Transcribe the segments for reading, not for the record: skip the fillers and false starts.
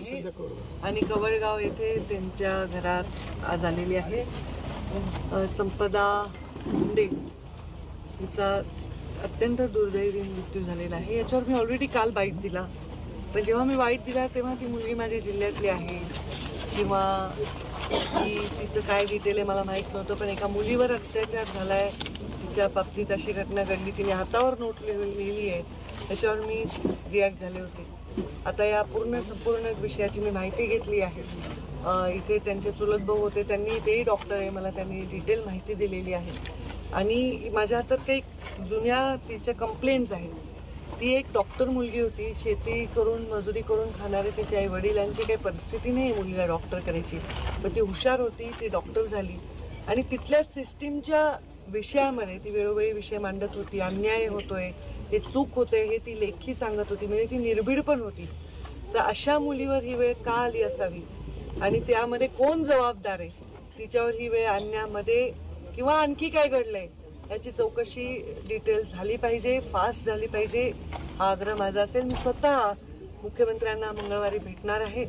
आहे आणि कवळगाव येथे त्यांच्या घरात आज आलेली आहे। संपदा मुंडे हिचा अत्यंत दुर्दैवी मृत्यू झालेला आहे। याच्यावर मी ऑलरेडी काल बाईट दिला, पण जेव्हा मी बाईट दिला तेव्हा ती मुलगी माझ्या जिल्ह्यातली आहे किंवा तिचं काय डिटेल आहे मला माहीत नव्हतं, पण एका मुलीवर अत्याचार झाला आहे, तिच्या बाबतीत अशी घटना घडली, तिने हातावर नोट लिहिली आहे, त्याच्यावर मी रिॲक्ट झाले होते। आता या संपूर्ण विषयाची मी माहिती घेतली आहे। इथे त्यांचे चुलत भाऊ होते, त्यांनी तेही डॉक्टर आहे, मला त्यांनी डिटेल माहिती दिलेली आहे आणि माझ्या हातात काही जुन्या तिच्या कंप्लेंट्स आहेत। ती एक डॉक्टर मुलगी होती, शेती करून मजुरी करून खाणारे तिच्या आई वडिलांची काही परिस्थिती नाही मुलीला डॉक्टर करायची, पण ती हुशार होती, ती डॉक्टर झाली आणि तिथल्या सिस्टीमच्या विषयामध्ये ती वेळोवेळी विषय मांडत होती। अन्याय होतोय, हे चूक होते हे ती लेखी सांगत होती, म्हणजे ती निर्भीड पण होती। तर अशा मुलीवर ही वेळ का आली असावी आणि त्यामध्ये कोण जबाबदार आहे, तिच्यावर ही वेळ आणण्यामध्ये किंवा आणखी काय घडलंय याची चौकशी डिटेल झाली पाहिजे, फास्ट झाली पाहिजे, हा आग्रह माझा असेल। मी स्वतः मुख्यमंत्र्यांना मंगळवारी भेटणार आहे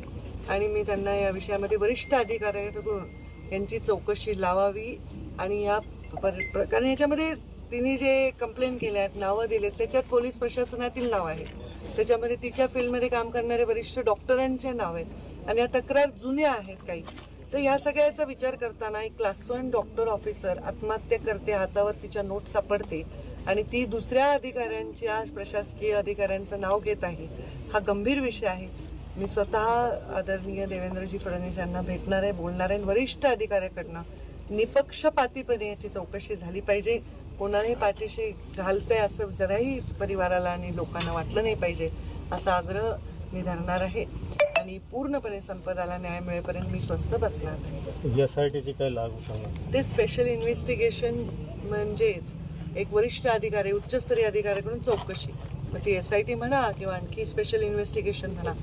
आणि मी त्यांना या विषयामध्ये वरिष्ठ अधिकाऱ्यांकडून यांची चौकशी लावावी आणि या कारण याच्यामध्ये तिने जे कंप्लेंट केल्या आहेत, नावं दिलेत, त्याच्यात पोलीस प्रशासनातील नाव आहे, त्याच्यामध्ये तिच्या फील्डमध्ये काम करणारे वरिष्ठ डॉक्टरांचे नाव आहेत आणि या तक्रार जुन्या आहेत काही। तर या सगळ्याचा विचार करताना एक क्लास 1 डॉक्टर ऑफिसर आत्महत्या करते, हातावर तिच्या नोट सापडते आणि ती दुसऱ्या अधिकाऱ्यांच्या प्रशासकीय अधिकाऱ्यांचं नाव घेत आहे, हा गंभीर विषय आहे। मी स्वतः आदरणीय देवेंद्रजी फडणवीस यांना भेटणार आहे, बोलणार आहे, वरिष्ठ अधिकाऱ्याकडनं निपक्षपातीपणे याची चौकशी झाली पाहिजे। कोणालाही पाठीशी घालतंय असं जराही परिवाराला आणि लोकांना वाटलं नाही पाहिजे, असा आग्रह मी धरणार आहे आणि पूर्णपणे संपदाला न्याय मिळेपर्यंत मी स्वस्थ बसणार नाही। यासाठीची काय लागू सांगा? ते स्पेशल इन्व्हेस्टिगेशन म्हणजेच एक वरिष्ठ अधिकारी, उच्चस्तरीय अधिकाऱ्याकडून चौकशी, मग ती SIT म्हणा किंवा आणखी स्पेशल इन्व्हेस्टिगेशन म्हणा,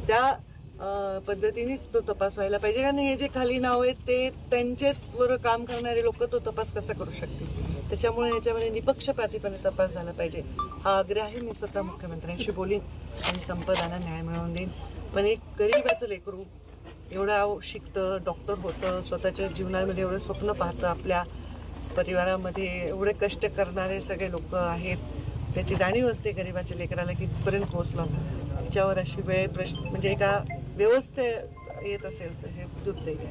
त्या पद्धतीनेच तो तपास व्हायला पाहिजे। कारण हे जे खाली नाव आहेत ते त्यांचेच वर काम करणारे लोक तो तपास कसा करू शकतील, त्याच्यामुळे याच्यामध्ये निपक्षपातीपणे तपास झाला पाहिजे, हा आग्रह आहे। मी स्वतः मुख्यमंत्र्यांशी बोलीन आणि संपदाला न्याय मिळवून देईन। पण एक गरीबाचं लेकरू एवढं शिकतं, डॉक्टर होतं, स्वतःच्या जीवनामध्ये एवढं स्वप्न पाहतं, आपल्या परिवारामध्ये एवढे कष्ट करणारे सगळे लोक आहेत, त्याची जाणीव असते गरीबाच्या लेकराला कितपर्यंत पोहोचलं, तिच्यावर अशी वेळ म्हणजे एका व्यवस्थे येत असेल तर हे दुर्दैव आहे।